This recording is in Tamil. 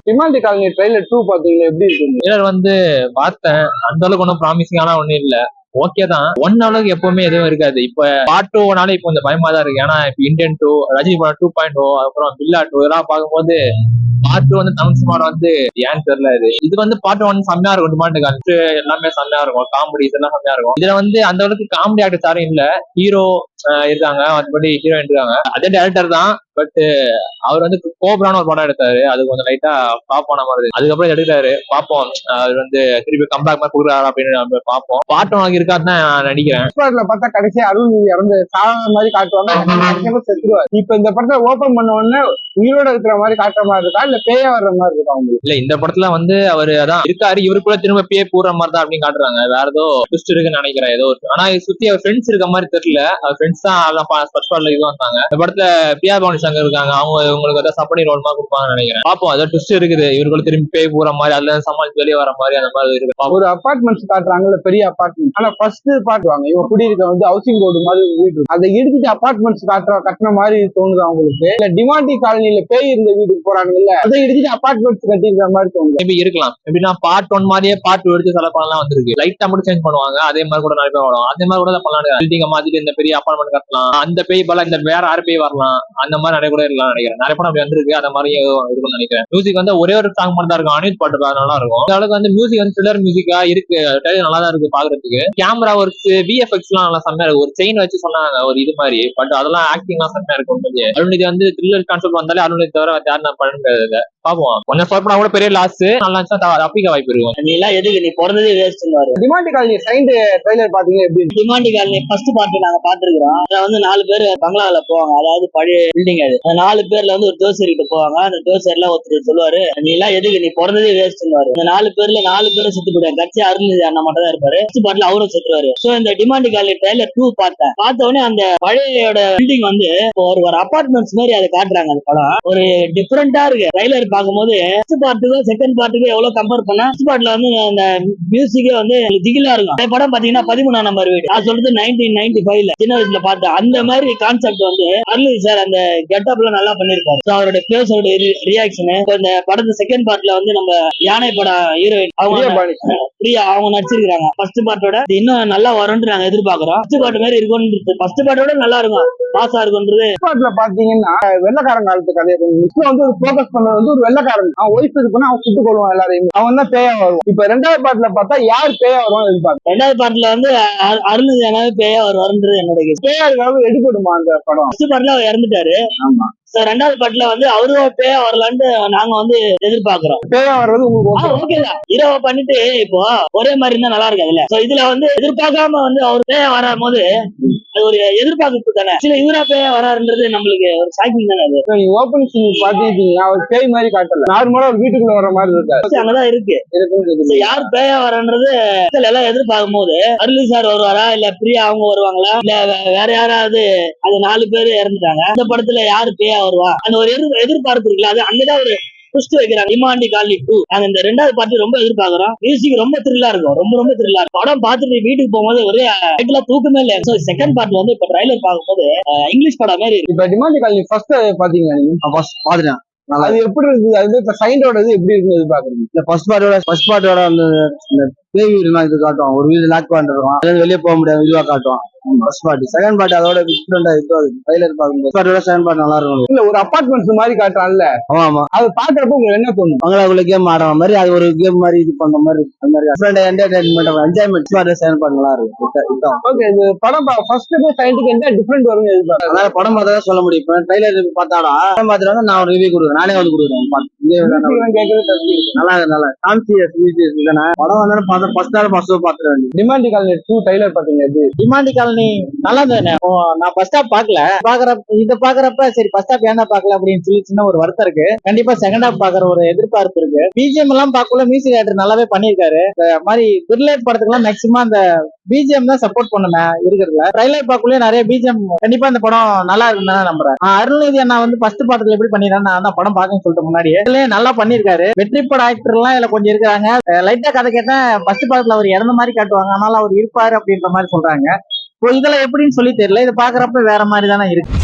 டிமாண்டி காலனி ட்ரெய்லர் 2 பாத்தீங்களா எப்படி இருக்கு? ட்ரெய்லர் வந்து பார்த்தேன், அந்த அளவுக்கு ஒன்றும் ப்ராமிசிங்கான ஒன்றும் இல்ல. ஓகே தான். ஒன் அளவுக்கு எப்பவுமே எதுவும் இருக்காது. இப்ப பார்ட் 2னால இப்ப கொஞ்சம் பயமா தான் இருக்கு. ஏன்னா இப்ப இந்தியன் 2, ரஜினி படம் 2.0, அப்புறம் பில்லா 2 இதெல்லாம் பார்க்கும்போது பார்ட் 2 வந்து தமிழ் சினிமாவில் வந்து ஏன்னு தெரியல. இது வந்து பார்ட் 1 செம்மையா இருக்கும். டிமாண்டி காலனி எல்லாமே செம்மையா இருக்கும். காமெடிஸ் எல்லாம் செம்மையா இருக்கும். இதுல வந்து அந்த அளவுக்கு காமெடி ஆக்டர்ஸ் யாரும் இல்ல. ஹீரோ இருக்காங்க, மற்றபடி ஹீரோயின் இருக்காங்க. அதே டேரக்டர் தான். பட் அவர் வந்து கோப்ரான்னு ஒரு படம் எடுத்தாரு. அது கொஞ்சம் லைட்டா ஃபிளாப் ஆன மாதிரி. அதுக்கப்புறம் எடுத்தாரு, பார்ப்போம். அவர் வந்து திருப்பி கம்பேக் மாதிரி கொடுக்குறாரு அப்படின்னு நம்ம பார்ப்போம். பாட்டு உனக்கு இருக்காதுன்னு நான் நினைக்கிறேன். பார்த்தா கடைசியா அருள் இறந்து சாக மாதிரி காட்டுவாங்க, செத்துருவாரு. இப்ப இந்த படத்தை ஓபன் பண்ண உடனே உயிரோட இருக்கிற மாதிரி காட்டுற மாதிரி இருக்கா, இல்ல பேயா வர்ற மாதிரி இருக்கா? இல்ல, இந்த படத்துல வந்து அவரு அதான் இருக்காரு, இவருக்குள்ள திரும்ப பேய் போடுற மாதிரி தான் அப்படின்னு காட்டுறாங்க. வேற ஏதோ ட்விஸ்ட் இருக்குன்னு நினைக்கிறேன். ஏதோ ஆனா சுத்தி அவர் ஃப்ரெண்ட்ஸ் இருக்க மாதிரி தெரியல. அவர் ஃப்ரெண்ட்ஸ் தான் ஃபர்ஸ்ட் பார்ட்ல இது வந்தாங்க. இந்த படத்துல பிரியா பவானி சங்கர் இருக்காங்க. அவங்க உங்களுக்கு ஏதாவது சப்போர்ட்டிங் ரோல் மாதிரி கொடுப்பாங்கன்னு நினைக்கிறேன். பாப்போம். ஏதோ ட்விஸ்ட் இருக்குது, இவருக்குள்ள திரும்பி பேய் போற மாதிரி, அதுல சமாளிச்சு வெளியே வர மாதிரி அந்த மாதிரி இருக்கு. ஒரு அபார்ட்மெண்ட்ஸ் காட்டுறாங்கல்ல, பெரிய அபார்ட்மெண்ட். ஆனா ஃபர்ஸ்ட் பாட்டுவாங்க இவங்க குடியிருக்க வந்து ஹவுசிங் போர்டு மாதிரி வீடு, அதை இடிச்சுட்டு அபார்ட்மெண்ட்ஸ் கட்டின மாதிரி தோணுது அவங்களுக்கு. இல்ல டிமாண்டி காலனில பேய் இருந்த வீட்டுக்கு போறாங்கல்ல, அதை இடிச்சுட்டு அபார்ட்மெண்ட்ஸ் கட்டிருக்கிற மாதிரி தோணுது. மேபி இருக்கலாம். எப்படின்னா பார்ட் 1 மாதிரியே பார்ட் 2 எடுத்து சில படம் வந்திருக்கு. லைட்டா மட்டும் சேஞ்ச் பண்ணுவாங்க. அதே மாதிரி கூட நிறைய பேர் வரும். அதே மாதிரி கூட பண்ணலாம். பில்டிங்க மாத்திட்டு இந்த பெரிய அபார்ட்மெண்ட் கட்டலாம், அந்த பேய் பல இந்த வேற 6 பேய் வரலாம், அந்த மாதிரி நிறைய கூட இருக்கலாம் நினைக்கிறேன். நிறைய படம் அப்படி வந்திருக்கு. அந்த மாதிரி இருக்கும்னு நினைக்கிறேன். மியூசிக் வந்து ஒரே ஒரு சாங் மட்டும் தான் இருக்கும். அனித் பாட்டு நல்லா இருக்கும். அளவுக்கு வந்து மியூசிக் வந்து த்ரில்லர் மியூசிக்கா இருக்கு. நல்லா தான் இருக்கு பாக்குறதுக்கு. கேமரா ஒர்க்ஸ், விஎஃப்எக்ஸ் எல்லாம் நல்லா செம்மையா இருக்கு. ஒரு செயின் வச்சு சொன்னாங்க ஒரு இது மாதிரி. பட் அதெல்லாம் ஆக்டிங் எல்லாம் செம்மையா இருக்கும். அருள்நிதி வந்து த்ரில்லர் கான்செப்ட் வந்தாலே அருள்நிதி தவிர யாரும் நான் பண்ண முடியாது. பாப்போம். கொஞ்சம் சொல்ல கூட பெரிய லாஸ். நல்லா தப்பிக்க வாய்ப்பு இருக்கும். நீ எல்லாம் எதுக்கு, நீ பிறந்ததே வேஸ்ட். டிமாண்டி காலனி சைண்ட் ட்ரெய்லர் பாத்தீங்க எப்படி? டிமாண்டி காலனி ஃபர்ஸ்ட் பார்ட் நாங்க பாத்துருக்கோம். அதுல வந்து 4 பேர் பங்களாவில போவாங்க. அதாவது பழைய பில்டிங். அது 4 பேர்ல வந்து ஒரு ஜோசியர் கிட்ட போவாங்க. அந்த ஜோசியர்ல ஒருத்தர் சொல்லுவாரு, நீ எல்லாம் எதுக்கு, நீ பிறந்ததே வேஸ்ட். இந்த 4 பேர்ல 4 பேரும் செத்து போயிடுவாங்க. கட்சி அருள்நிதி அண்ணா மட்டும் தான் இருப்பாரு. ஃபர்ஸ்ட் பார்ட்ல அவரும் செத்துருவாரு. சோ இந்த டிமாண்டி காலனி ட்ரெய்லர் 2 பார்த்த உடனே அந்த பழையோட பில்டிங் வந்து ஒரு அபார்ட்மெண்ட்ஸ் மாதிரி அதை காட்டுறாங்க. அந்த படம் ஒரு டிஃபரெண்டா இருக்கு. ட்ரெய்லர் பார்க்கும்போது ஃபர்ஸ்ட் பார்ட்டுக்கும் செகண்ட் பார்ட்டுக்கும் எவ்வளவு கம்பேர் பண்ணா, ஃபர்ஸ்ட் பார்ட்ல வந்து அந்த மியூசிக்கே வந்து திகிலா இருக்கும். அந்த படம் பாத்தீங்கன்னா 13ஆம் நம்பர் வீடு. நான் சொல்றது 1995ல சின்ன வயசுல பார்த்தேன். அந்த மாதிரி கான்செப்ட் வந்து அருள்நிதி சார் அந்த கெட்டப்ல நல்லா பண்ணிருக்காரு. அவரோட பேஸோட ரியாக்ஷன். இந்த படத்து செகண்ட் பார்ட்ல வந்து நம்ம யானை படம் ஹீரோயின் அவங்க நடிச்சிருக்காங்க. ஃபர்ஸ்ட் பார்ட்டோட இன்னும் நல்லா வரும்னு நாங்க எதிர்பார்க்கிறோம். ஃபர்ஸ்ட் பார்ட் மாதிரி இருக்கும். ஃபர்ஸ்ட் பார்ட்டோட நல்லா இருக்கும், பாசா இருக்கும்ன்றது. பார்ட்ல பாத்தீங்கன்னா வெள்ளக்காரன் காலத்து கதை வந்து ஒரு போக்கஸ் பண்ணது வந்து ஒரு வெள்ளக்காரன். அவன் ஒய்ஃப் இருக்குன்னா அவன் சுட்டு கொள்வான் எல்லாரையும். அவன் தான் பேயா வருவான். இப்ப 2வது பார்ட்ல பார்த்தா யார் பேயா வருவான்னு எதிர்பார்க்க. 2வது பார்ட்ல வந்து அருள்நிதி பேயா வருவாருன்றது என்னோட பேயா இருக்காவது எடுக்கணுமா அந்த படம்? ஃபர்ஸ்ட் பார்ட்ல அவர் இறந்துட்டாரு. ஆமா. 2வது பார்ட்ல வந்து அவரு பேயா வரலான்னு நாங்க வந்து எதிர்பார்க்கிறோம். பேயா வர்றது உங்களுக்கு ஓகேதான். ஹீரோவை பண்ணிட்டு இப்போ ஒரே மாதிரி இருந்தா நல்லா இருக்காதுல்ல. இதுல வந்து எதிர்பார்க்காம வந்து அவர் பேயா வரும் போது அது ஒரு எதிர்பார்ப்பு தானே. சில இவரா பேயா வராருன்றது நம்மளுக்கு ஒரு ஷாக்கிங் தானே. அது நீங்க ஓபன் சீன் பாத்தீங்கன்னா அவர் பேய் மாதிரி காட்டல, நார்மலா ஒரு வீட்டுக்குள்ள வர மாதிரி இருக்காரு. அங்கதான் இருக்கு. யார் பேயா வரன்றது எல்லாம் எதிர்பார்க்கும் போது அருள்நிதி சார் வருவாரா, இல்ல பிரியா அவங்க வருவாங்களா, இல்ல வேற யாராவது? அது 4 பேர் இறந்துட்டாங்க. அந்த படத்துல யாரு பேயா வருவா, அந்த ஒரு எதிர்பார்ப்பு இருக்குல்ல, அது அங்கதான் ஒரு ட்விஸ்ட் வைக்கிறாங்க. டிமாண்டி காலனி 2 நாங்க இந்த 2வது பார்ட் ரொம்ப எதிர்பார்க்கிறோம். மியூசிக் ரொம்ப த்ரில்லா இருக்கும். ரொம்ப த்ரில்லா இருக்கும். படம் பார்த்துட்டு வீட்டுக்கு போகும்போது ஒரே தூக்கமே இல்ல. செகண்ட் பார்ட் வந்து இப்ப ட்ரைலர் பார்க்கும்போது இங்கிலீஷ் படம் மாதிரி இருக்கு. இப்ப டிமாண்டி காலனி ஃபர்ஸ்ட் பாத்தீங்க நீங்க? பாத்துட்டேன். அது எப்படி இருக்குது? அது இப்ப சைண்டோட எப்படி இருக்குன்னு எதிர்பார்க்கறீங்க? இல்ல ஃபர்ஸ்ட் பார்ட்டோட அந்த பேய் இது காட்டுவான். ஒரு வீடு லாக் பண்ணிருக்கோம், வெளியே போக முடியாது, இதுவா காட்டுவான் ஃபர்ஸ்ட் பார்ட். செகண்ட் பார்ட் அதோட டிஃபரெண்டா இருக்கும். ட்ரைலர் பார்க்கும்போது பார்ட்டோட செகண்ட் பார்ட் நல்லா இருக்கும். இல்ல ஒரு அபார்ட்மெண்ட்ஸ் மாதிரி காட்டுறான்ல, ஆமா. அது பாக்குறப்ப உங்களுக்கு என்ன தோணும்? பங்களாக்குள்ள கேம் ஆடுற மாதிரி, அது ஒரு கேம் மாதிரி இது பண்ற மாதிரி, அந்த மாதிரி different entertainment enjoyment second part நல்லா இருக்கும். ஓகே, இது படம் ஃபர்ஸ்ட் சைடுக்கு என்ன டிஃபரெண்ட் வரும்னு எதிர்பார்க்கறேன். அதனால படம் பார்த்தா தான் சொல்ல முடியும். இப்ப ட்ரைலர் பார்த்தாலும் படம் பார்த்துட்டு வந்து நான் ஒரு ரிவ்யூ கொடுக்குறேன். நானே வந்து கொடுக்குறேன். நல்லா கான்சியஸ் மியூசிக் தானே. படம் வந்து பார்த்தா ஃபர்ஸ்ட் பார்த்துருவேன். டிமாண்டி காலனி 2 ட்ரைலர் பாத்தீங்க? டிமாண்டி காலனி நல்லா தானே. நான் ஃபர்ஸ்ட் ஹாப் பாக்கல. பாக்குறப்ப சரி ஃபர்ஸ்ட் ஹாப் ஏன்னா பாக்கல அப்படின்னு சொல்லி சின்ன ஒரு வருத்தம் இருக்கு. கண்டிப்பா செகண்ட் ஹாப் பாக்குற ஒரு எதிர்பார்ப்பு இருக்கு. பிஜிஎம் எல்லாம் பார்க்கல, மியூசிக் டைரக்டர் நல்லாவே பண்ணிருக்காரு. இந்த மாதிரி த்ரில்லர் படத்துக்கு எல்லாம் மேக்சிமம் அந்த பிஜிஎம் தான் சப்போர்ட் பண்ணுவேன் இருக்கிறதுல. ட்ரைலர் பார்க்கல நிறைய பிஜிஎம் கண்டிப்பா இந்த படம் நல்லா இருக்குன்னு தான் நம்புறேன். அருள்நிதி அண்ணா வந்து ஃபர்ஸ்ட் பாட்டுல எப்படி பண்ணிருக்காங்க, நான் தான் படம் பார்க்கணும்னு சொல்லிட்டு முன்னாடியே நல்லா பண்ணிருக்காரு. வெற்றி பட ஆக்டர் எல்லாம் இதுல கொஞ்சம் இருக்காங்க. லைட்டா கதை கேட்டேன், ஃபர்ஸ்ட் பாட்டுல அவர் இறந்த மாதிரி காட்டுவாங்க, ஆனாலும் அவர் இருப்பாரு அப்படின்ற மாதிரி சொல்றாங்க. இதுல எப்படின்னு சொல்லி தெரியல. இதை பாக்குறப்ப வேற மாதிரி தானே இருக்கு.